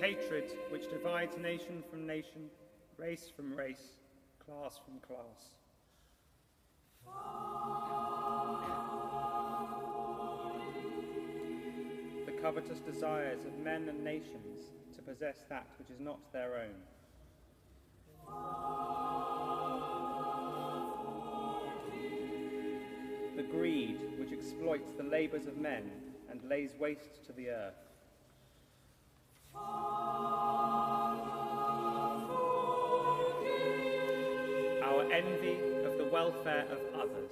hatred which divides nation from nation, race from race, class from class. The covetous desires of men and nations to possess that which is not their own. The greed which exploits the labours of men and lays waste to the earth. Our envy of the welfare of others.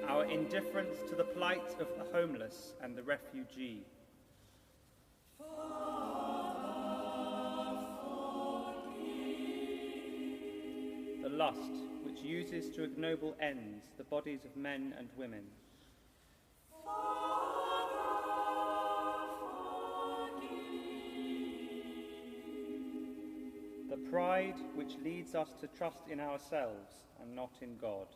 Our indifference to the plight of the homeless and the refugee. The lust which uses to ignoble ends the bodies of men and women. The pride which leads us to trust in ourselves and not in God.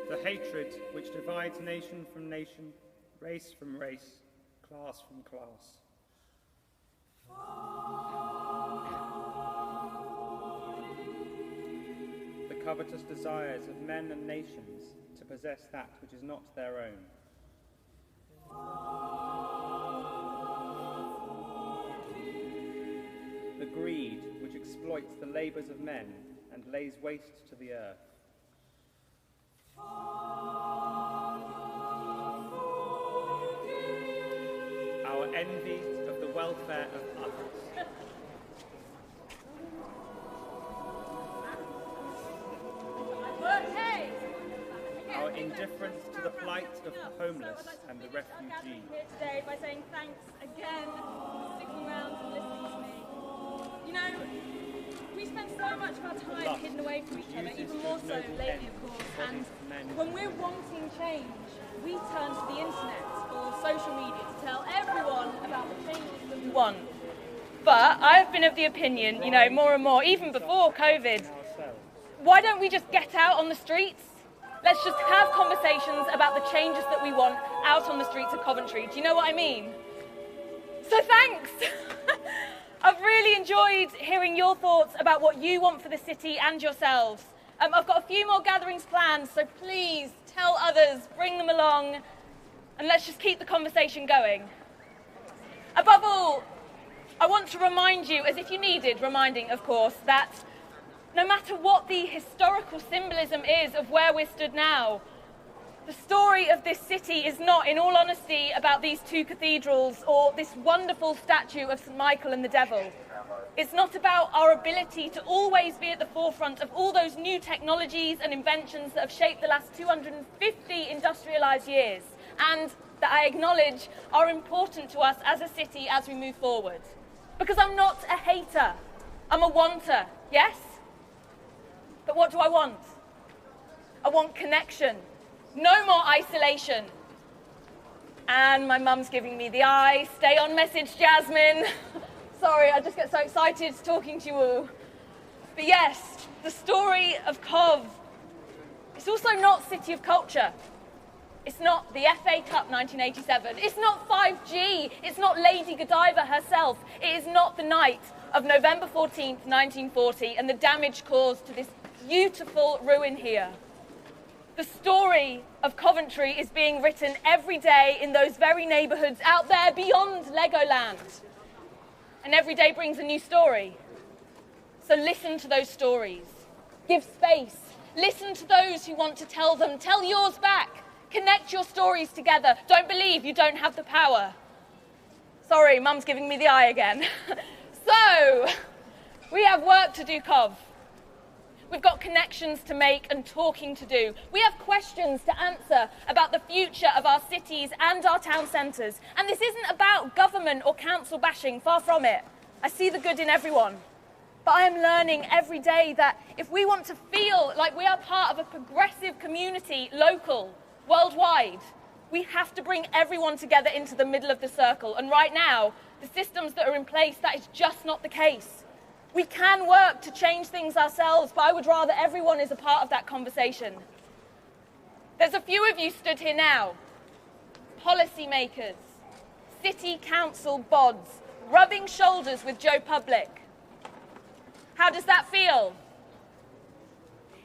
The hatred which divides nation from nation, race from race, class from class. The covetous desires of men and nations to possess that which is not their own. The greed which exploits the labours of men and lays waste to the earth. Our envy of the welfare of others. Our indifference to the plight of the homeless and the refugee. Here today by saying thanks again for sticking around and listening to me. You know, we spend so much of our time hidden away from each other, even more so lately, of course, and when we're wanting change, we turn to the internet or social media to tell everyone about the changes that we want. But I've been of the opinion, you know, more and more, even before COVID, why don't we just get out on the streets? Let's just have conversations about the changes that we want out on the streets of Coventry. Do you know what I mean? So thanks! I've really enjoyed hearing your thoughts about what you want for the city and yourselves. I've got a few more gatherings planned, so please tell others, bring them along, and let's just keep the conversation going. Above all, I want to remind you, as if you needed reminding, of course, that no matter what the historical symbolism is of where we're stood now, The story of this city is not, in all honesty, about these two cathedrals or this wonderful statue of St. Michael and the Devil. It's not about our ability to always be at the forefront of all those new technologies and inventions that have shaped the last 250 industrialised years, and that I acknowledge are important to us as a city as we move forward. Because I'm not a hater, I'm a wanter, yes? But what do I want? I want connection. No more isolation. And my mum's giving me the eye. Stay on message, Jasmine. Sorry, I just get so excited talking to you all. But yes, the story of Cov. It's also not City of Culture. It's not the FA Cup 1987. It's not 5G. It's not Lady Godiva herself. It is not the night of November 14th, 1940, and the damage caused to this beautiful ruin here. The story of Coventry is being written every day in those very neighbourhoods out there beyond Legoland. And every day brings a new story. So listen to those stories. Give space. Listen to those who want to tell them. Tell yours back. Connect your stories together. Don't believe you don't have the power. Sorry, Mum's giving me the eye again. So, we have work to do, Cov. We've got connections to make and talking to do. We have questions to answer about the future of our cities and our town centres. And this isn't about government or council bashing, far from it. I see the good in everyone. But I am learning every day that if we want to feel like we are part of a progressive community, local, worldwide, we have to bring everyone together into the middle of the circle. And right now, the systems that are in place, that is just not the case. We can work to change things ourselves, but I would rather everyone is a part of that conversation. There's a few of you stood here now. Policymakers, city council bods, rubbing shoulders with Joe Public. How does that feel?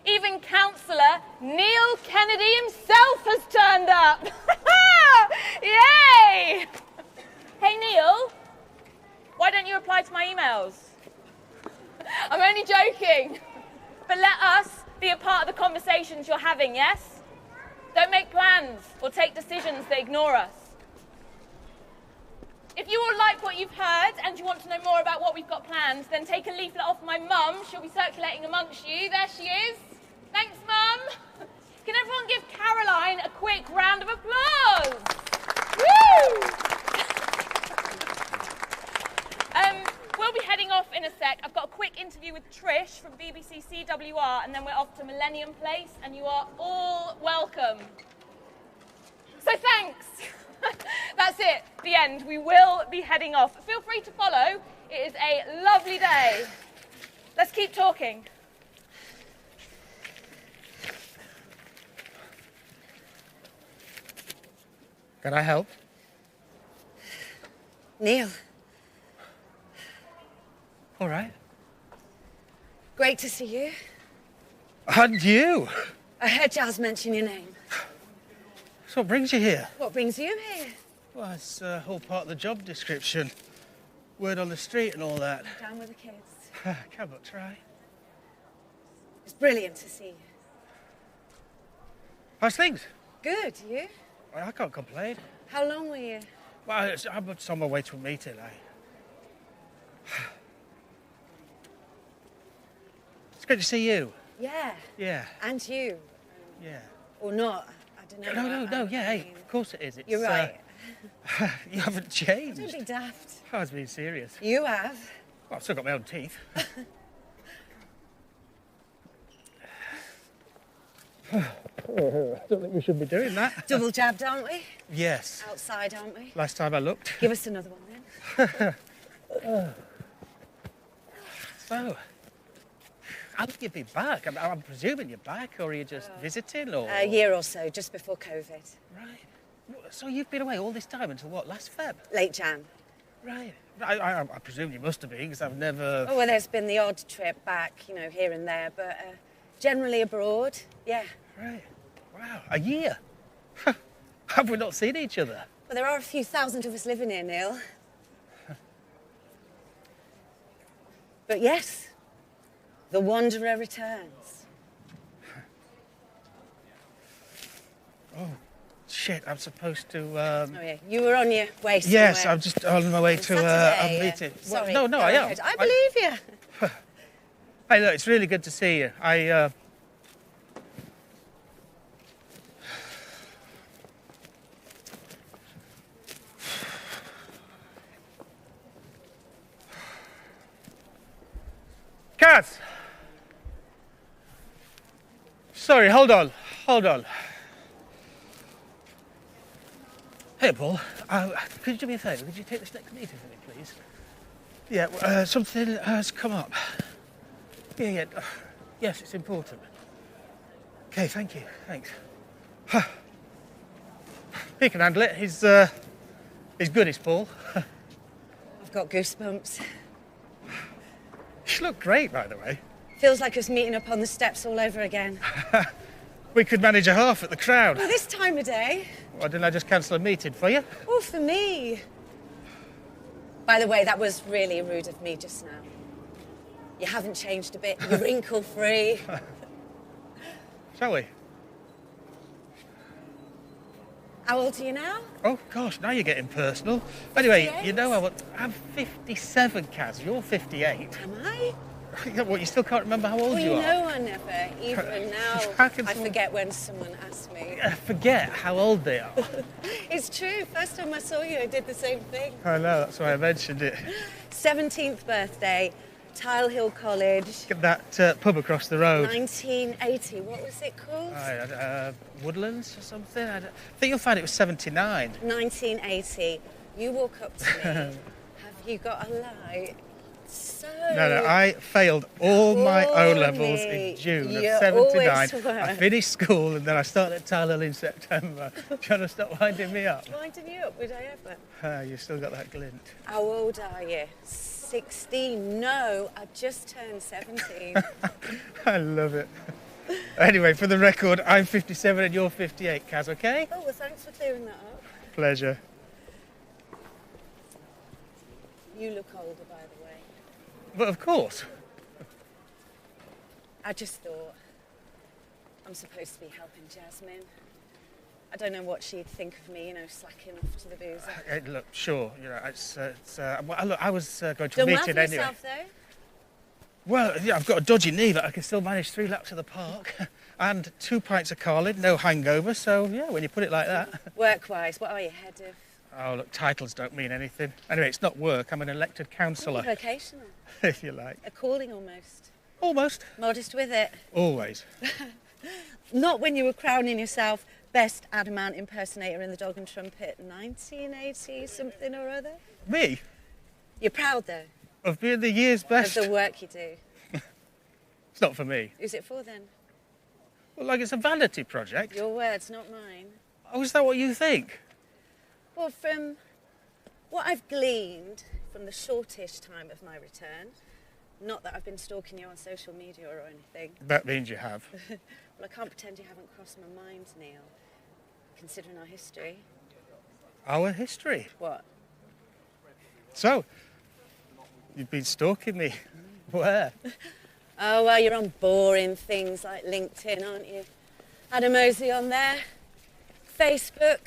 Even Councillor Neil Kennedy himself has turned up. Yay! Hey Neil, why don't you reply to my emails? I'm only joking. But let us be a part of the conversations you're having, yes? Don't make plans or take decisions that ignore us. If you all like what you've heard and you want to know more about what we've got planned, then take a leaflet off my mum. She'll be circulating amongst you. There she is. Thanks, Mum. Can everyone give Caroline a quick round of applause? Woo! We'll be heading off in a sec. I've got a quick interview with Trish from BBC CWR, and then we're off to Millennium Place, and you are all welcome. So thanks. That's it, the end. We will be heading off. Feel free to follow. It is a lovely day. Let's keep talking. Can I help? Neil. All right. Great to see you. And you? I heard Jazz mention your name. So what brings you here? What brings you here? Well, it's all part of the job description. Word on the street and all that. Down with the kids. Can but try. It's brilliant to see you. How's things? Good, you? I can't complain. How long were you? Well, I'm on my way to a meeting. It's good to see you. Yeah. Yeah. And you. Yeah. Or not. I don't know. No, yeah, hey, of course it is. It's, You're right. You haven't changed. Don't be daft. I was being serious. You have. Well, I've still got my own teeth. I don't think we should be doing that. Double jabbed, aren't we? Yes. Outside, aren't we? Last time I looked. Give us another one then. So, how did you be back? I'm presuming you're back, or are you just visiting, or...? A year or so, just before COVID. Right. So you've been away all this time until what, last Feb? Late Jan. Right. I presume you must have been, because I've never... Oh, well, there's been the odd trip back, you know, here and there, but generally abroad, yeah. Right. Wow, a year? Have we not seen each other? Well, there are a few thousand of us living here, Neil. But yes, the wanderer returns. Oh, shit, I'm supposed to... Oh, yeah, you were on your way somewhere. Yes, I'm just on my way to Saturday, a meeting. Sorry, Well, no, go I am. ahead. I believe you. Hey, look, it's really good to see you. Kaz! Sorry, hold on. Hey, Paul, could you do me a favour? Could you take this next meeting for me, please? Yeah, something has come up. Yeah. Yes, it's important. Okay, thank you. Thanks. He can handle it. He's good, is Paul. I've got goosebumps. You look great, by the way. Feels like us meeting up on the steps all over again. We could manage a half at the crowd. Well, this time of day. Why didn't I just cancel a meeting for you? Oh, for me. By the way, that was really rude of me just now. You haven't changed a bit. You're wrinkle-free. Shall we? How old are you now? Oh, gosh, now you're getting personal. Anyway, 58? you know I'm 57, Kaz. You're 58. Am I? What, you still can't remember how old Well, you you are? know I never. Even now, How can I someone- forget when someone asks me. Forget how old they are. It's true. First time I saw you, I did the same thing. I know, that's why I mentioned it. 17th birthday, Tile Hill College, Get that pub across the road. 1980. What was it called? Woodlands or something? I think you'll find it was 79. 1980. You walk up to me. Have you got a light? So. No, I failed all my O-levels in June You of 79. always were. I finished school and then I started at Tyler in September. Trying to stop winding me up. Winding you up, would I ever? You still got that glint. How old are you? 16? No, I just turned 17. I love it. Anyway, for the record, I'm 57 and you're 58, Kaz, okay? Oh, well, thanks for clearing that up. Pleasure. You look older, by the way. But of course. I just thought I'm supposed to be helping Jasmine. I don't know what she'd think of me, slacking off to the booze. Look, sure, look, I was going to a Done well meeting for anyway. yourself, though? Well, yeah, I've got a dodgy knee, but I can still manage 3 laps of the park and 2 pints of Carlin, no hangover. So, yeah, when you put it like that. Work-wise, what are you, head of? Oh, look, titles don't mean anything. Anyway, it's not work. I'm an elected councillor, Vocational. if you like. A calling almost. Almost. Modest with it. Always. Not when you were crowning yourself best Adamant impersonator in the Dog and Trumpet 1980 something or other. Me? You're proud, though, Of being the year's best? of the work you do. It's not for me. Who's it for, then? Well, like, it's a vanity project. Your words, not mine. Oh, is that what you think? Well, from what I've gleaned from the shortish time of my return, not that I've been stalking you on social media or anything. That means you have. Well, I can't pretend you haven't crossed my mind, Neil, considering our history. Our history. What? So, you've been stalking me. Where? Oh, well, you're on boring things like LinkedIn, aren't you? Had a mosey on there. Facebook,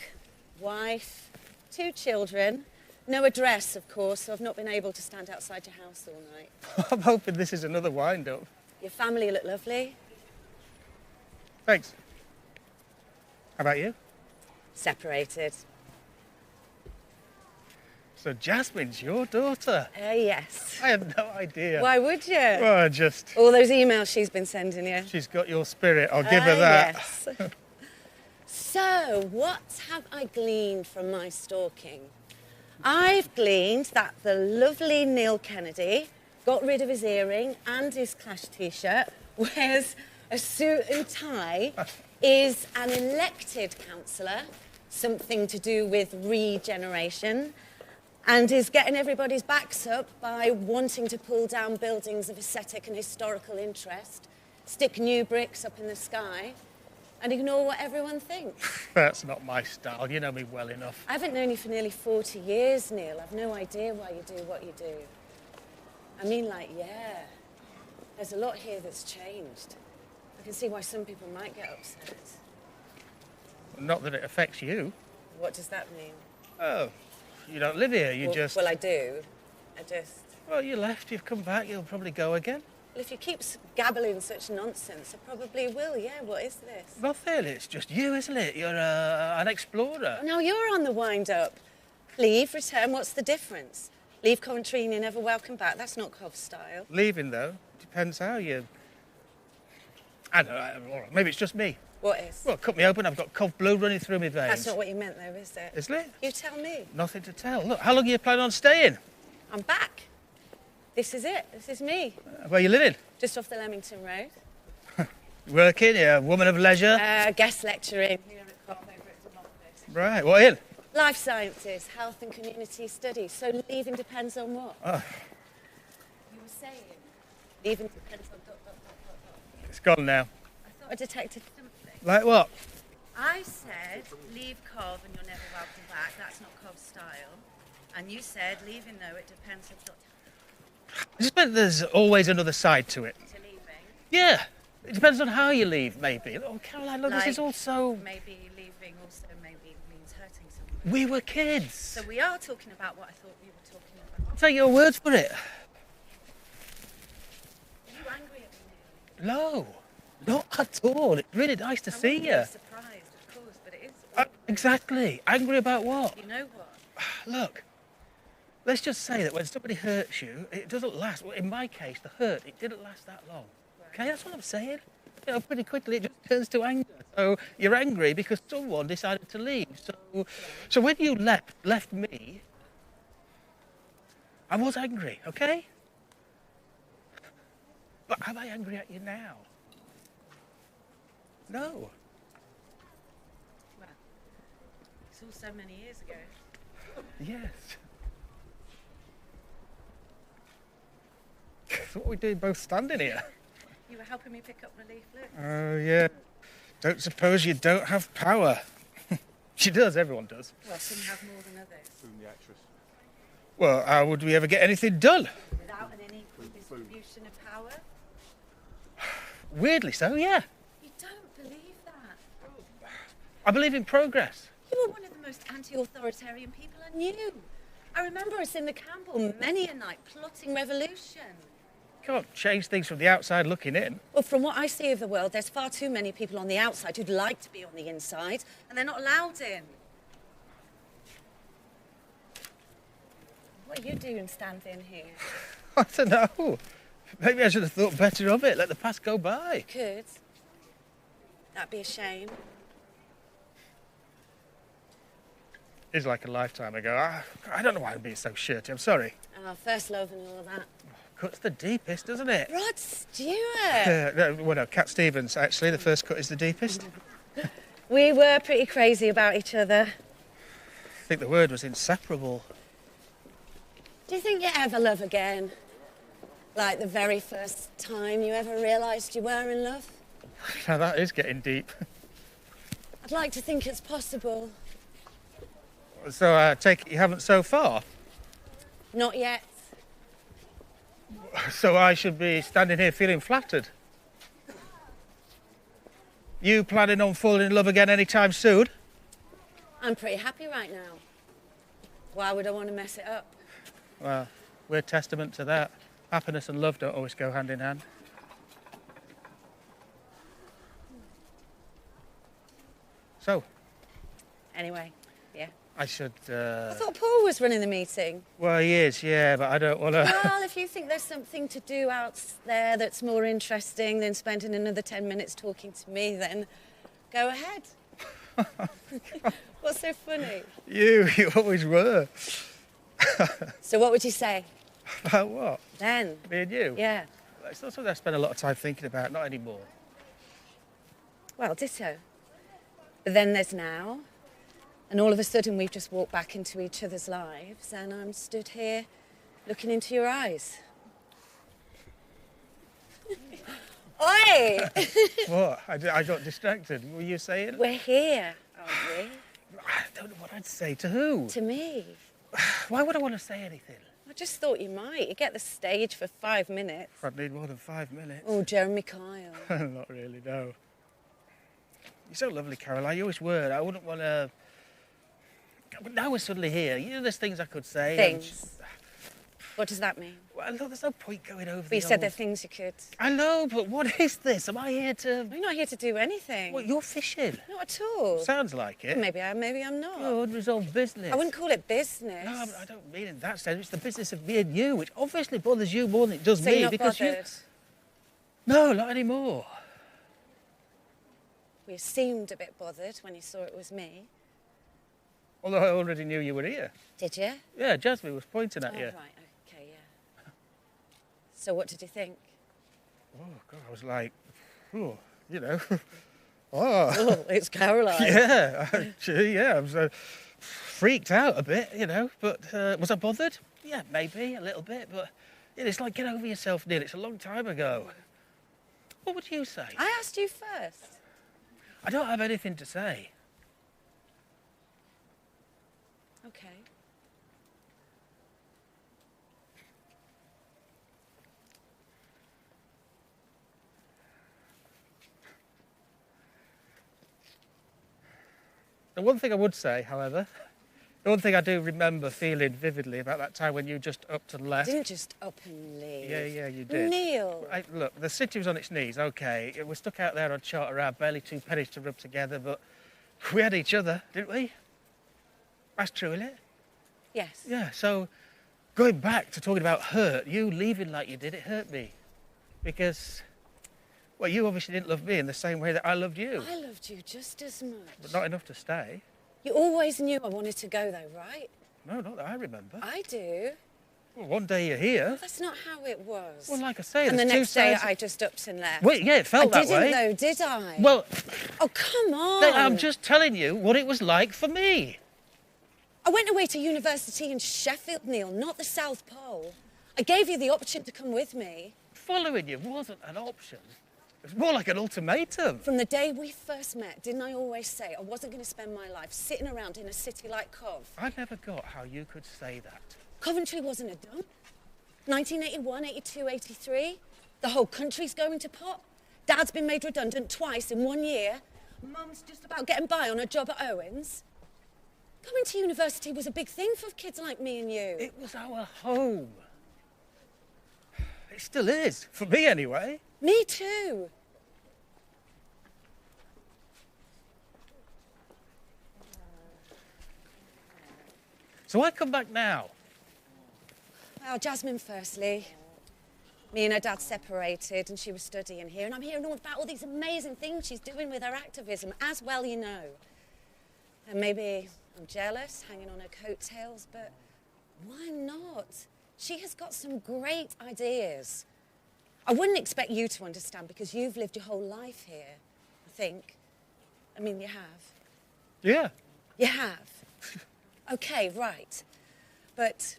wife, 2 children. No address, of course, so I've not been able to stand outside your house all night. I'm hoping this is another wind-up. Your family look lovely. Thanks. How about you? Separated. So Jasmine's your daughter? Yes. I had no idea. Why would you? Well, just... All those emails she's been sending you. She's got your spirit. I'll give her that. Yes. So, what have I gleaned from my stalking? I've gleaned that the lovely Neil Kennedy got rid of his earring and his Clash t-shirt, wears a suit and tie, is an elected councillor, something to do with regeneration, and is getting everybody's backs up by wanting to pull down buildings of aesthetic and historical interest, stick new bricks up in the sky, and ignore what everyone thinks. That's not my style. You know me well enough. I haven't known you for nearly 40 years, Neil. I've no idea why you do what you do. I mean, yeah, there's a lot here that's changed. I can see why some people might get upset. Not that it affects you. What does that mean? Oh, you don't live here, you just... Well, I do. Well, you left, you've come back, you'll probably go again. Well, if you keep gabbling such nonsense, I probably will, yeah. What is this? Nothing, it's just you, isn't it? You're an explorer. Now you're on the wind-up. Leave, return, what's the difference? Leave Coventry and you're never welcome back. That's not Cov style. Leaving, though, depends how you... I don't know, maybe it's just me. What is? Well, cut me open, I've got Cov blue running through my veins. That's not what you meant, though, is it? Isn't it? You tell me. Nothing to tell. Look, how long are you planning on staying? I'm back. This is it. This is me. Where are you living? Just off the Leamington Road. Working, you're a woman of leisure? Guest lecturing. Here at Cov, over at Democracy. Right, what in? Life sciences, health and community studies. So leaving depends on what? Oh. You were saying leaving depends on ... It's gone now. I thought I detected something. Like what? I said leave Cov and you're never welcome back. That's not Cov style. And you said leaving though it depends on... I just meant there's always another side to it. To leaving? Yeah. It depends on how you leave, maybe. Oh, Caroline, look, this is all so... Maybe leaving also maybe means hurting someone. We were kids. So we are talking about what I thought we were talking about. Take your words for it. Are you angry at me? No. Not at all. It's really nice to see you. I'm surprised, of course, but it is... Exactly. Angry about what? You know what? Look. Let's just say that when somebody hurts you, it doesn't last. Well, in my case, the hurt, it didn't last that long. Okay, that's what I'm saying. You know, pretty quickly it just turns to anger. So you're angry because someone decided to leave. So when you left me, I was angry, okay? But am I angry at you now? No. Well, it's all so many years ago. Yes. That's what we do both standing here. You were helping me pick up the leaflet. Oh, yeah. Don't suppose you don't have power. She does, everyone does. Well, some have more than others. Boom, the actress. Well, how would we ever get anything done? Without an unequal distribution of power? Weirdly so, yeah. You don't believe that. I believe in progress. You were one of the most anti-authoritarian people I knew. I remember us in the Campbell many a night plotting revolution. Can't change things from the outside looking in. Well, from what I see of the world, there's far too many people on the outside who'd like to be on the inside, and they're not allowed in. What are you doing standing here? I don't know. Maybe I should have thought better of it. Let the past go by. Could. That'd be a shame. It's like a lifetime ago. I don't know why I'm being so shirty. I'm sorry. First love and all that. Cut's the deepest, doesn't it? Rod Stewart! No, Cat Stevens, actually. The first cut is the deepest. We were pretty crazy about each other. I think the word was inseparable. Do you think you ever love again? Like the very first time you ever realised you were in love? Now that is getting deep. I'd like to think it's possible. So I take it you haven't so far? Not yet. So I should be standing here feeling flattered? You planning on falling in love again anytime soon? I'm pretty happy right now. Why would I want to mess it up? Well, we're testament to that. Happiness and love don't always go hand in hand. So? Anyway, yeah. I should, I thought Paul was running the meeting. Well, he is, yeah, but I don't want to... Well, if you think there's something to do out there that's more interesting than spending another 10 minutes talking to me, then go ahead. What's so funny? You always were. So what would you say? About what? Then? Me and you? Yeah. It's not something I spend a lot of time thinking about, not anymore. Well, ditto. But then there's now. And all of a sudden we've just walked back into each other's lives and I'm stood here looking into your eyes. Oi! What? I got distracted. What were you saying? We're here, aren't we? I don't know what I'd say. To who? To me. Why would I want to say anything? I just thought you might. You get the stage for 5 minutes. I'd need more than 5 minutes. Oh, Jeremy Kyle. Not really, no. You're so lovely, Caroline. You always were. I wouldn't want to... But now we're suddenly here. You know, there's things I could say. Things? What does that mean? Well, look, there's no point going over But you said there are things you could... I know, but what is this? Am I here to... We're not here to do anything. What, you're fishing? Not at all. Sounds like it. Maybe I am, maybe I'm not. You're unresolved business. I wouldn't call it business. No, I don't mean in that sense. It's the business of me and you, which obviously bothers you more than it does So me. you're not because bothered? No, not anymore. Well, you seemed a bit bothered when you saw it was me. Although I already knew you were here. Did you? Yeah, Jasmine was pointing at Oh, you. right, okay, yeah. So what did you think? Oh, God, I was like, oh, you know. Oh, it's Caroline. Yeah, actually, yeah, I was freaked out a bit, you know. But was I bothered? Yeah, maybe, a little bit. But it's like, get over yourself, Neil. It's a long time ago. What would you say? I asked you first. I don't have anything to say. Okay. The one thing I would say, however, the one thing I do remember feeling vividly about that time when you just upped and left. Didn't just up and leave. Yeah, you did. Neil. Look, the city was on its knees, okay. We're stuck out there on Charter Ave, barely 2 pennies to rub together, but we had each other, didn't we? That's true, isn't it? Yes. Yeah, so going back to talking about hurt, you leaving like you did, it hurt me. Because, well, you obviously didn't love me in the same way that I loved you. I loved you just as much. But not enough to stay. You always knew I wanted to go, though, right? No, not that I remember. I do. Well, one day you're here. That's not how it was. Well, like I say, and the there's two next day sides. I just upped and left. Wait, yeah, it felt that way. I didn't, though, did I? Well, oh, come on. I'm just telling you what it was like for me. I went away to university in Sheffield, Neil, not the South Pole. I gave you the option to come with me. Following you wasn't an option. It was more like an ultimatum. From the day we first met, didn't I always say I wasn't going to spend my life sitting around in a city like Cov? I never got how you could say that. Coventry wasn't a dump. 1981, 82, 83. The whole country's going to pot. Dad's been made redundant twice in 1 year. Mum's just about getting by on a job at Owen's. Going to university was a big thing for kids like me and you. It was our home. It still is, for me anyway. Me too. So I come back now. Well, Jasmine firstly. Me and her dad separated and she was studying here, and I'm hearing all about all these amazing things she's doing with her activism, as well you know. And maybe I'm jealous, hanging on her coattails, but why not? She has got some great ideas. I wouldn't expect you to understand because you've lived your whole life here, I think. I mean, you have. Yeah. You have. Okay, right. But,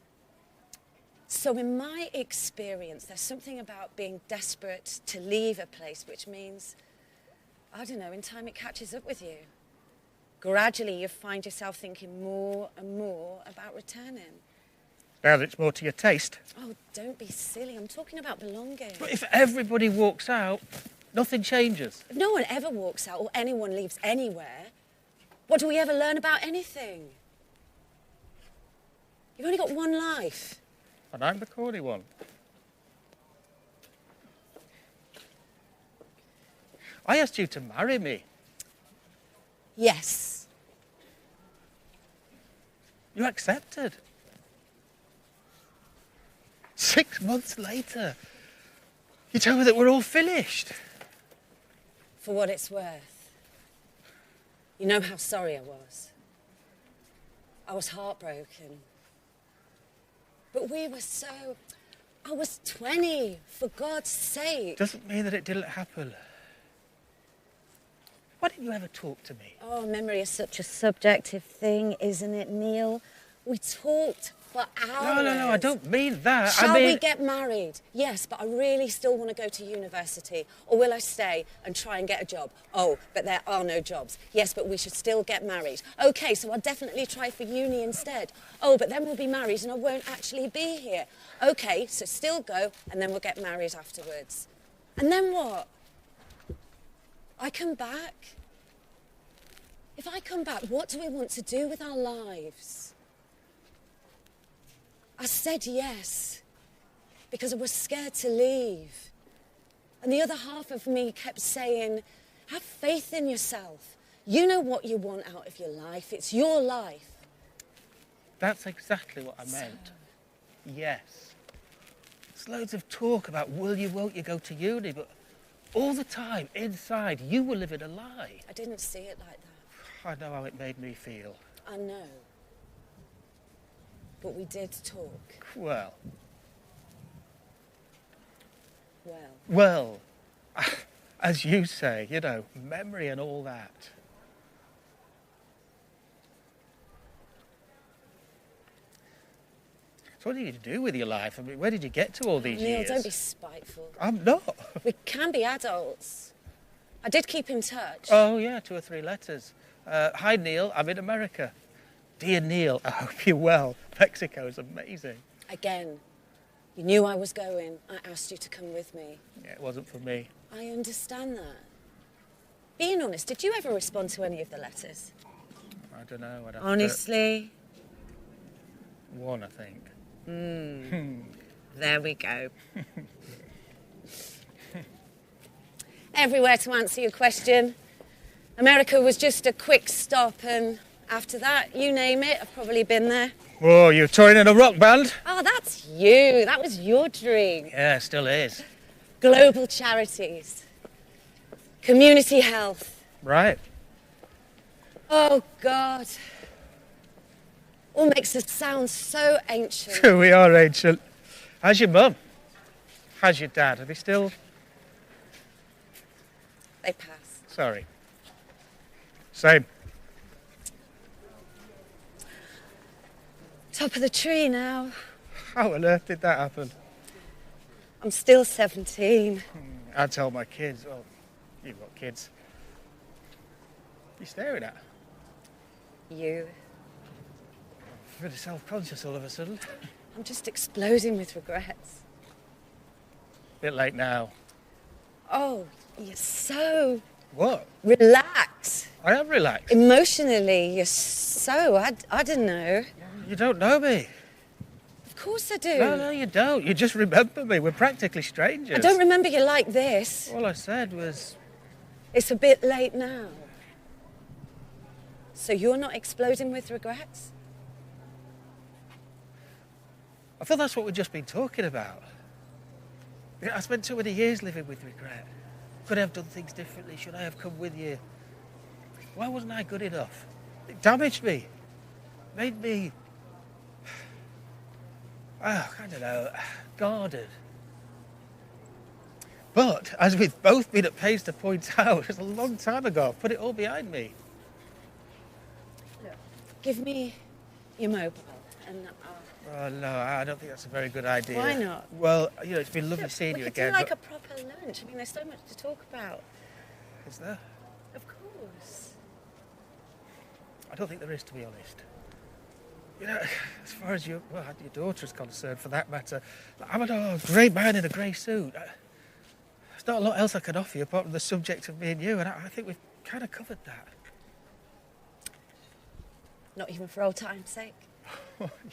so in my experience, there's something about being desperate to leave a place, which means, I don't know, in time it catches up with you. Gradually, you find yourself thinking more and more about returning. Now that it's more to your taste. Oh, don't be silly. I'm talking about belonging. But if everybody walks out, nothing changes. If no one ever walks out or anyone leaves anywhere, what do we ever learn about anything? You've only got one life. And I'm the corny one. I asked you to marry me. Yes. You accepted. 6 months later, you tell me that we're all finished. For what it's worth. You know how sorry I was. I was heartbroken. But we were so... I was 20, for God's sake. Doesn't mean that it didn't happen. Why didn't you ever talk to me? Oh, memory is such a subjective thing, isn't it, Neil? We talked for hours. No, I don't mean that. Shall I mean... we get married? Yes, but I really still want to go to university. Or will I stay and try and get a job? Oh, but there are no jobs. Yes, but we should still get married. OK, so I'll definitely try for uni instead. Oh, but then we'll be married and I won't actually be here. OK, so still go and then we'll get married afterwards. And then what? I come back If I come back, what do we want to do with our lives? I said yes because I was scared to leave. And the other half of me kept saying, have faith in yourself. You know what you want out of your life. It's your life. That's exactly what I meant. Yes. There's loads of talk about will you, won't you go to uni, but all the time, inside, you were living a lie. I didn't see it like that. I know how it made me feel. I know. But we did talk. Well, Well, as you say, you know, memory and all that. So what did you do with your life? I mean, where did you get to all these Neil, years? don't be spiteful. I'm not. We can be adults. I did keep in touch. Oh, yeah, 2 or 3 letters. Hi, Neil, I'm in America. Dear Neil, I hope you're well. Mexico's amazing. Again, you knew I was going. I asked you to come with me. Yeah, it wasn't for me. I understand that. Being honest, did you ever respond to any of the letters? I don't know. I'd have Honestly? to... One, I think. There we go. Everywhere to answer your question. America was just a quick stop, and after that, you name it, I've probably been there. Whoa, you're touring in a rock band? Oh, that's you. That was your dream. Yeah, it still is. Global charities. Community health. Right. Oh, God. All makes us sound so ancient. We are ancient. How's your mum? How's your dad? Are they still... They passed. Sorry. Same. Top of the tree now. How on earth did that happen? I'm still 17. I tell my kids, well, you've got kids. What are you staring at? You. I'm really self-conscious all of a sudden. I'm just exploding with regrets. Bit late now. Oh, you're so What? relaxed. I am relaxed. Emotionally, you're so... I don't know. You don't know me. Of course I do. No, you don't. You just remember me. We're practically strangers. I don't remember you like this. All I said was... It's a bit late now. So you're not exploding with regrets? I feel that's what we've just been talking about. You know, I spent too many years living with regret. Could I have done things differently? Should I have come with you? Why wasn't I good enough? It damaged me. Made me... I don't know, guarded. But, as we've both been at pains to point out, it was a long time ago. I've put it all behind me. Look, give me your mobile and Oh, no, I don't think that's a very good idea. Why not? Well, you know, it's been lovely seeing we you could again. do like but... a proper lunch. I mean, there's so much to talk about. Is there? Of course. I don't think there is, to be honest. You know, as far as your daughter is concerned, for that matter, I'm a grey man in a grey suit. There's not a lot else I can offer you apart from the subject of me and you, and I think we've kind of covered that. Not even for old time's sake.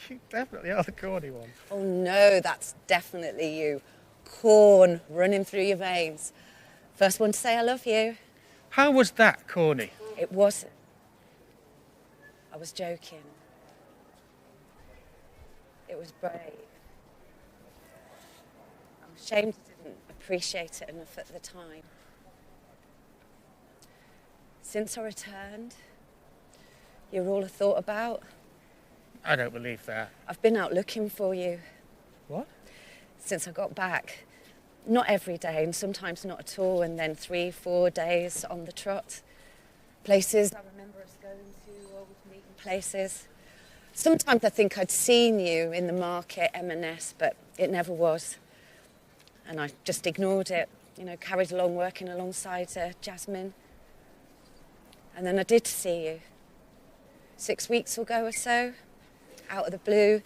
You definitely are the corny one. Oh no, that's definitely you. Corn running through your veins. First one to say I love you. How was that corny? It wasn't. I was joking. It was brave. I'm ashamed I didn't appreciate it enough at the time. Since I returned, you're all I thought about. I don't believe that. I've been out looking for you. What? Since I got back. Not every day, and sometimes not at all, and then 3-4 days on the trot. Places I remember us going to, always meeting places. Sometimes I think I'd seen you in the market, M&S, but it never was. And I just ignored it, you know, carried along working alongside Jasmine. And then I did see you. 6 weeks ago or so, out of the blue.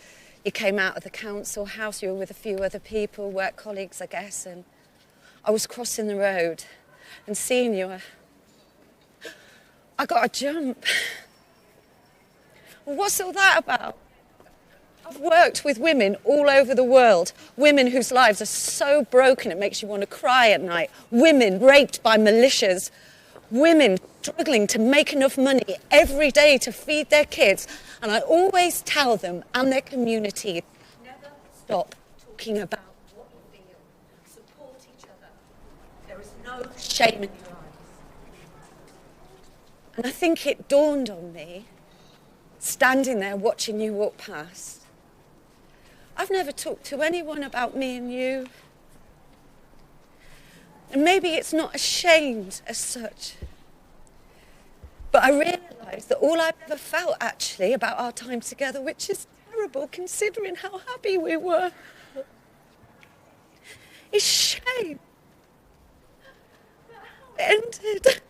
You came out of the council house, you were with a few other people, work colleagues, I guess, and I was crossing the road and seeing you. I got to jump. Well, what's all that about? I've worked with women all over the world, women whose lives are so broken it makes you want to cry at night, women raped by militias, women struggling to make enough money every day to feed their kids. And I always tell them and their community, never stop talking about what you feel. Support each other. There is no shame in your eyes. And I think it dawned on me, standing there watching you walk past, I've never talked to anyone about me and you. And maybe it's not ashamed as such. But I realised that all I've ever felt actually about our time together, which is terrible considering how happy we were, is shame. It ended.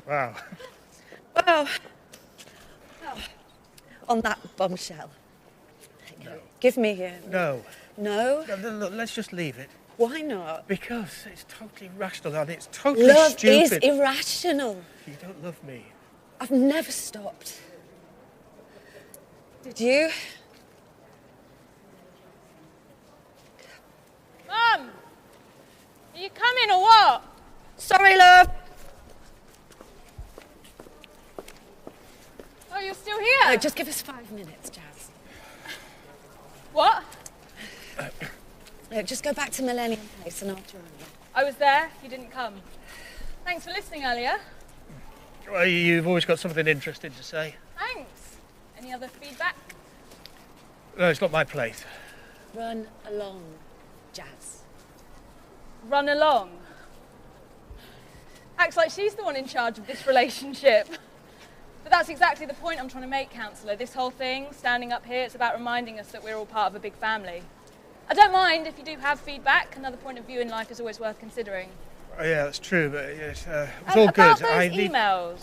Wow. Wow. Oh. On that bombshell. No. Give me here. No. No? No, look, let's just leave it. Why not? Because it's totally irrational and it's totally Love stupid. is irrational. You don't love me. I've never stopped. Did you? Mum! Are you coming or what? Sorry, love. Oh, you're still here? No, just give us 5 minutes, Jazz. What? No, just go back to Millennium Place and I'll join you. I was there. You didn't come. Thanks for listening earlier. Well, you've always got something interesting to say. Thanks. Any other feedback? No, it's not my place. Run along, Jazz. Run along. Acts like she's the one in charge of this relationship. But that's exactly the point I'm trying to make, Councillor. This whole thing, standing up here, it's about reminding us that we're all part of a big family. I don't mind if you do have feedback. Another point of view in life is always worth considering. Oh, yeah, that's true, but it's all about good. Those emails.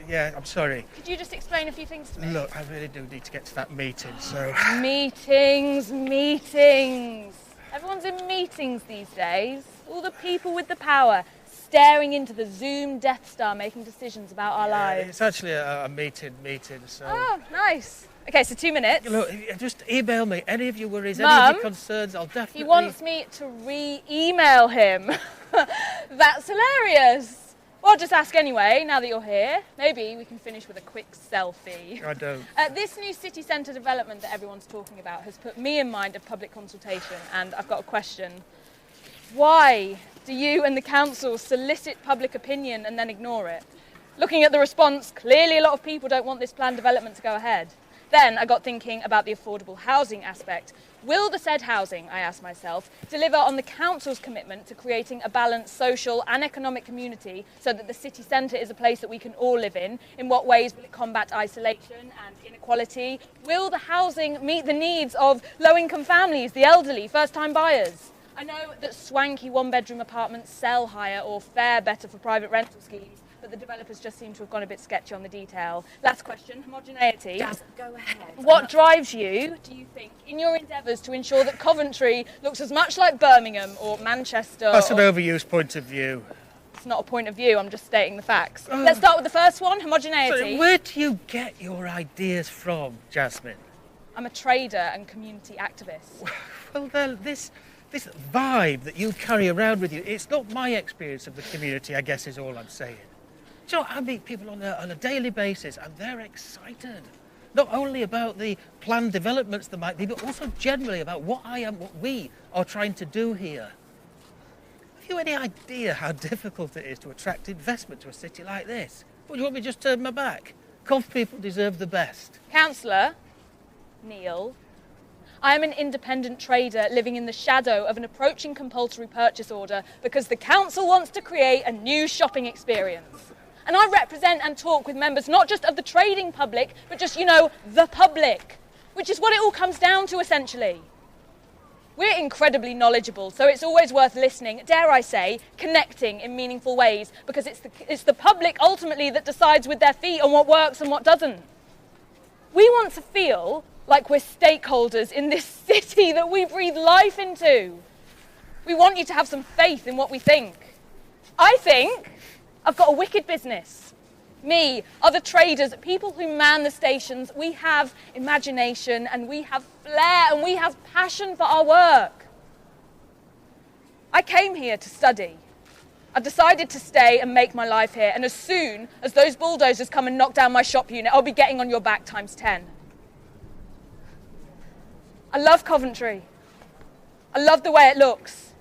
Yeah, I'm sorry. Could you just explain a few things to me? Look, I really do need to get to that meeting, so... Meetings. Everyone's in meetings these days. All the people with the power, staring into the Zoom Death Star, making decisions about our lives. It's actually a meeting, so... Oh, nice. Okay, so 2 minutes. Look, just email me any of your worries, Mum, any of your concerns, I'll definitely... He wants me to re-email him. That's hilarious. Well, just ask anyway, now that you're here. Maybe we can finish with a quick selfie. I don't. This new city centre development that everyone's talking about has put me in mind of public consultation, and I've got a question. Why do you and the council solicit public opinion and then ignore it? Looking at the response, clearly a lot of people don't want this planned development to go ahead. Then I got thinking about the affordable housing aspect. Will the said housing, I asked myself, deliver on the council's commitment to creating a balanced social and economic community so that the city centre is a place that we can all live in? In what ways will it combat isolation and inequality? Will the housing meet the needs of low-income families, the elderly, first-time buyers? I know that swanky one-bedroom apartments sell higher or fare better for private rental schemes, but the developers just seem to have gone a bit sketchy on the detail. Last question, homogeneity. Jazz, go ahead. What drives you, do you think, in your endeavours to ensure that Coventry looks as much like Birmingham or Manchester? That's an overused point of view. It's not a point of view, I'm just stating the facts. Let's start with the first one, homogeneity. So where do you get your ideas from, Jasmine? I'm a trader and community activist. Well, then, this vibe that you carry around with you, it's not my experience of the community, I guess is all I'm saying. Do you know, I meet people on a daily basis and they're excited. Not only about the planned developments there might be, but also generally about what we are trying to do here. Have you any idea how difficult it is to attract investment to a city like this? Well, do you want me to just turn my back? Cov people deserve the best. Councillor Neil, I am an independent trader living in the shadow of an approaching compulsory purchase order because the council wants to create a new shopping experience. And I represent and talk with members not just of the trading public, but just, the public, which is what it all comes down to, essentially. We're incredibly knowledgeable, so it's always worth listening, dare I say, connecting in meaningful ways, because it's the public ultimately that decides with their feet on what works and what doesn't. We want to feel like we're stakeholders in this city that we breathe life into. We want you to have some faith in what we think. I think I've got a wicked business. Me, other traders, people who man the stations, we have imagination and we have flair and we have passion for our work. I came here to study. I decided to stay and make my life here, and as soon as those bulldozers come and knock down my shop unit, I'll be getting on your back times 10. I love Coventry. I love the way it looks.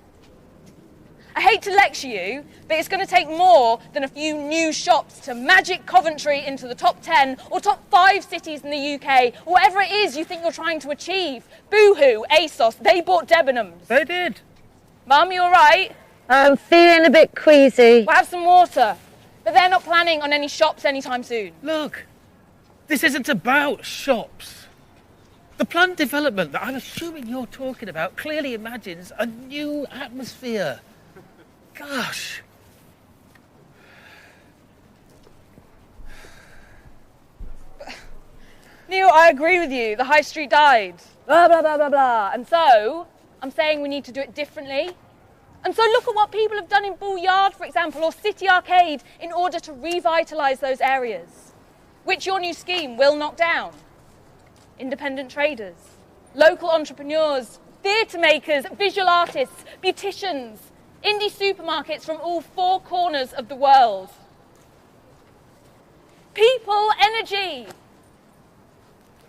I hate to lecture you, but it's going to take more than a few new shops to magic Coventry into the top 10 or top 5 cities in the UK, or whatever it is you think you're trying to achieve. Boohoo, ASOS, they bought Debenhams. They did. Mum, you all right? I'm feeling a bit queasy. We'll have some water. But they're not planning on any shops anytime soon. Look, this isn't about shops. The planned development that I'm assuming you're talking about clearly imagines a new atmosphere. Gosh. Neil, I agree with you. The high street died. Blah, blah, blah, blah, blah. And so, I'm saying we need to do it differently. And so look at what people have done in Bull Yard, for example, or City Arcade, in order to revitalise those areas, which your new scheme will knock down. Independent traders, local entrepreneurs, theatre makers, visual artists, beauticians, indie supermarkets from all 4 corners of the world. People energy.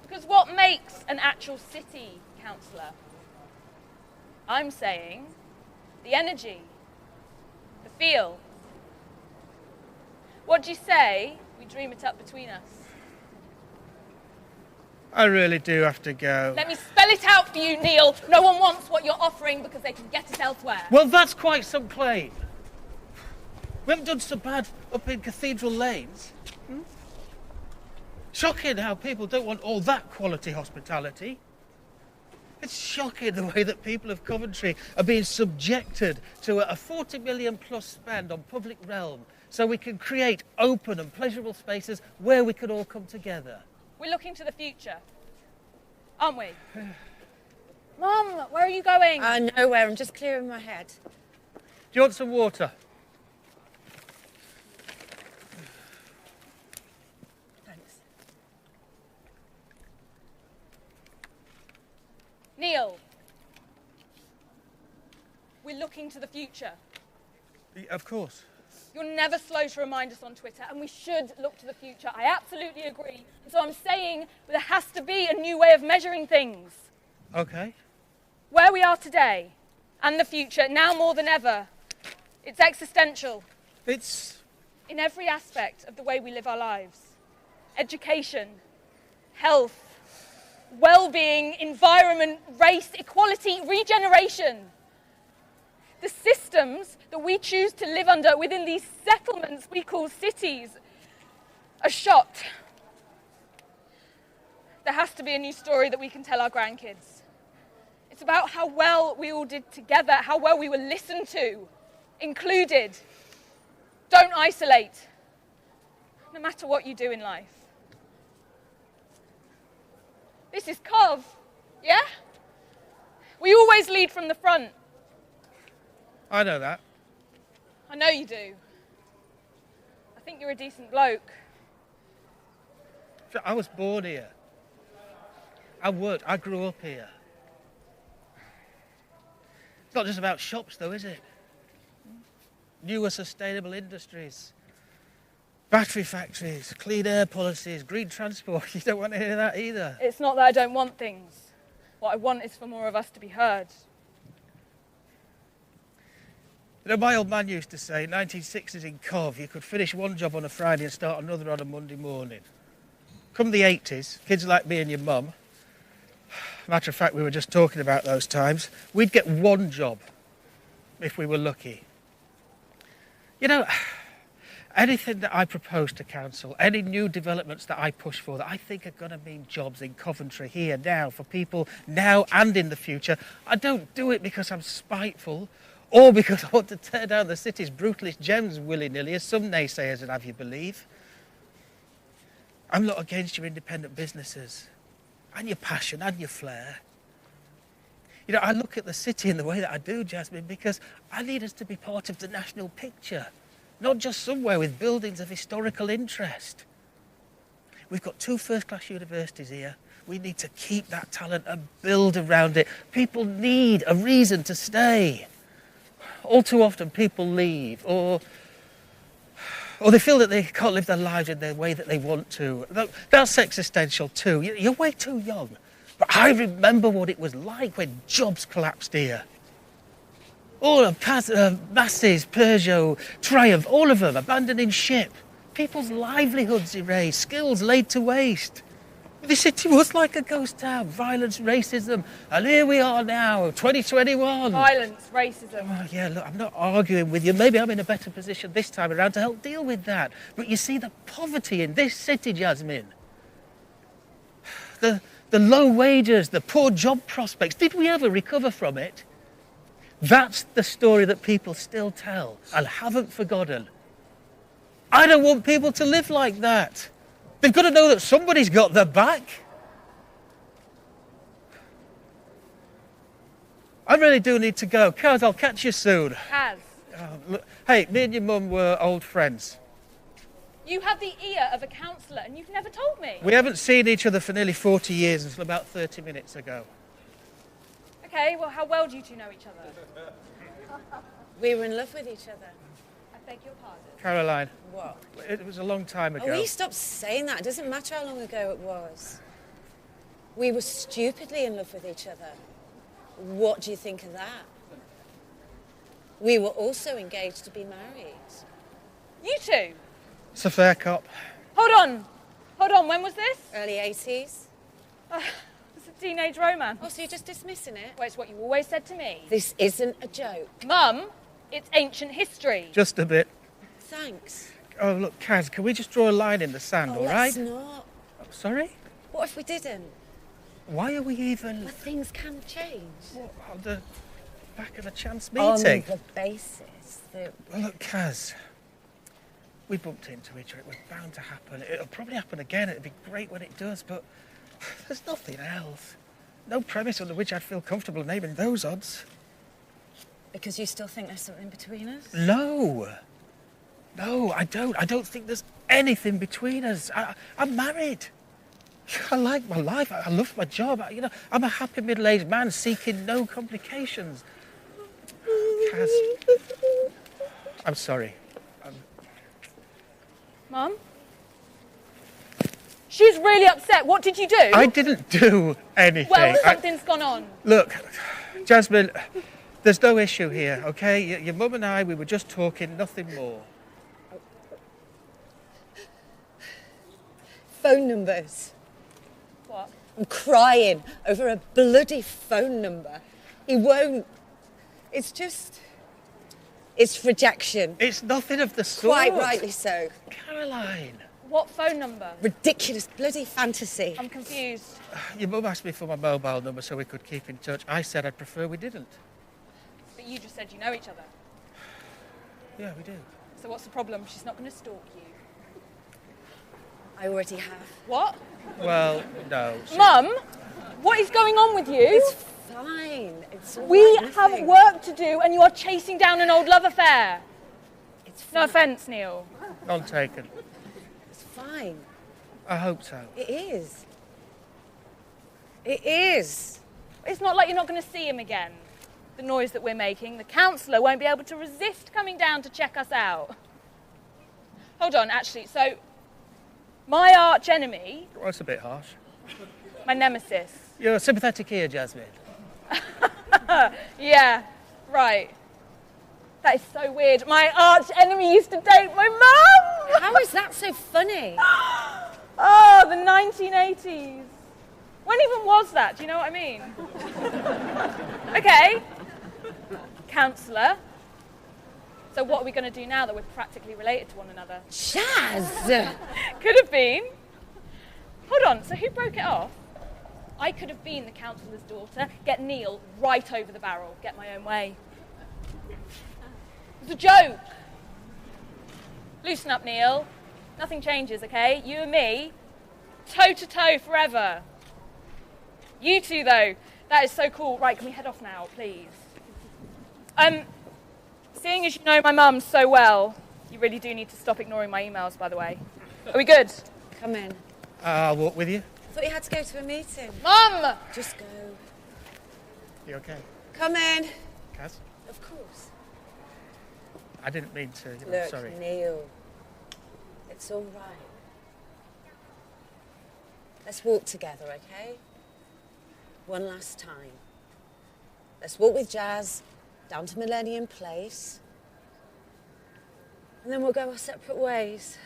Because what makes an actual city councillor? I'm saying the energy, the feel. What do you say we dream it up between us? I really do have to go. Let me spell it out for you, Neil. No one wants what you're offering because they can get it elsewhere. Well, that's quite some claim. We haven't done so bad up in Cathedral Lanes. Shocking how people don't want all that quality hospitality. It's shocking the way that people of Coventry are being subjected to a 40 million plus spend on public realm so we can create open and pleasurable spaces where we can all come together. We're looking to the future, aren't we? Mum, where are you going? Nowhere, I'm just clearing my head. Do you want some water? Thanks. Neil, we're looking to the future. Of course. You're never slow to remind us on Twitter, and we should look to the future. I absolutely agree. And so I'm saying there has to be a new way of measuring things. Okay. Where we are today and the future, now more than ever, it's existential. It's... in every aspect of the way we live our lives. Education, health, well-being, environment, race, equality, regeneration. The systems that we choose to live under within these settlements we call cities are shot. There has to be a new story that we can tell our grandkids. It's about how well we all did together, how well we were listened to, included. Don't isolate, no matter what you do in life. This is Cov, yeah? We always lead from the front. I know that. I know you do. I think you're a decent bloke. I was born here. I grew up here. It's not just about shops though, is it? Newer sustainable industries, battery factories, clean air policies, green transport. You don't want to hear that either. It's not that I don't want things. What I want is for more of us to be heard. You know, my old man used to say, 1960s in Cov, you could finish one job on a Friday and start another on a Monday morning. Come the 80s, kids like me and your mum, matter of fact, we were just talking about those times, we'd get one job if we were lucky. You know, anything that I propose to council, any new developments that I push for that I think are going to mean jobs in Coventry here now for people now and in the future, I don't do it because I'm spiteful or because I want to tear down the city's brutalist gems willy-nilly, as some naysayers would have you believe. I'm not against your independent businesses. and your passion and your flair. You know, I look at the city in the way that I do, Jasmine, because I need us to be part of the national picture, not just somewhere with buildings of historical interest. We've got 2 first-class universities here. We need to keep that talent and build around it. People need a reason to stay. All too often people leave or they feel that they can't live their lives in the way that they want to. That's existential too. You're way too young. But I remember what it was like when jobs collapsed here. All of Masses, Peugeot, Triumph, all of them abandoning ship. People's livelihoods erased, skills laid to waste. The city was like a ghost town, violence, racism, and here we are now, 2021. Violence, racism. Oh, yeah, look, I'm not arguing with you. Maybe I'm in a better position this time around to help deal with that. But you see the poverty in this city, Jasmine. The low wages, the poor job prospects. Did we ever recover from it? That's the story that people still tell and haven't forgotten. I don't want people to live like that. They've got to know that somebody's got their back. I really do need to go. Kaz, I'll catch you soon. Kaz. Look, hey, me and your mum were old friends. You have the ear of a counsellor and you've never told me. We haven't seen each other for nearly 40 years until about 30 minutes ago. Okay, well, how well do you two know each other? We were in love with each other. I beg your pardon. Caroline. What? It was a long time ago. Oh, will you stop saying that? It doesn't matter how long ago it was. We were stupidly in love with each other. What do you think of that? We were also engaged to be married. You two? It's a fair cop. Hold on, when was this? Early 80s. It's a teenage romance. Oh, so you're just dismissing it? Well, it's what you always said to me. This isn't a joke. Mum, it's ancient history. Just a bit. Thanks. Oh, look, Kaz, can we just draw a line in the sand, all right? Let's not. Oh, sorry? What if we didn't? Why are we even... Well, things can change. What, on the back of a chance On meeting? the basis that... Well, look, Kaz, we bumped into each other. It was bound to happen. It'll probably happen again. It'd be great when it does, but there's nothing else. No premise under which I'd feel comfortable naming those odds. Because you still think there's something between us? No, I don't. I don't think there's anything between us. I'm married. I like my life. I love my job. I'm a happy middle-aged man seeking no complications. Kaz, I'm sorry. Mum? She's really upset. What did you do? I didn't do anything. Well, something's gone on. Look, Jasmine, there's no issue here, okay? Your mum and I, we were just talking, nothing more. Phone numbers. What? I'm crying over a bloody phone number. He won't. It's rejection. It's nothing of the sort. Quite rightly so. Caroline. What phone number? Ridiculous bloody fantasy. I'm confused. Your mum asked me for my mobile number so we could keep in touch. I said I'd prefer we didn't. But you just said you know each other. Yeah, we do. So what's the problem? She's not going to stalk you. I already have. What? Well, no. Mum, what is going on with you? It's fine. It's all We right, have nothing. work to do and you are chasing down an old love affair. It's No fine. offence, Neil. None taken. It's fine. I hope so. It is. It is. It's not like you're not going to see him again. The noise that we're making, the counsellor won't be able to resist coming down to check us out. Hold on, actually, so my arch enemy, Well, that's a bit harsh. my nemesis. You're a sympathetic ear, Jasmine. Yeah, right. That is so weird. My arch enemy used to date my mum! How is that so funny? Oh, the 1980s. When even was that? Do you know what I mean? Okay. Counsellor. So what are we going to do now that we're practically related to one another? Shaz! Could have been. Hold on, so who broke it off? I could have been the counsellor's daughter, get Neil right over the barrel, get my own way. It was a joke. Loosen up, Neil. Nothing changes, okay? You and me, toe to toe forever. You two, though, that is so cool. Right, can we head off now, please? Seeing as you know my mum so well, you really do need to stop ignoring my emails, by the way. Are we good? Come in. I'll walk with you. I thought you had to go to a meeting. Mum! Just go. You okay? Come in. Kaz? Of course. I didn't mean to, Look, sorry. Neil. It's all right. Let's walk together, okay? One last time. Let's walk with Jazz down to Millennium Place. And then we'll go our separate ways.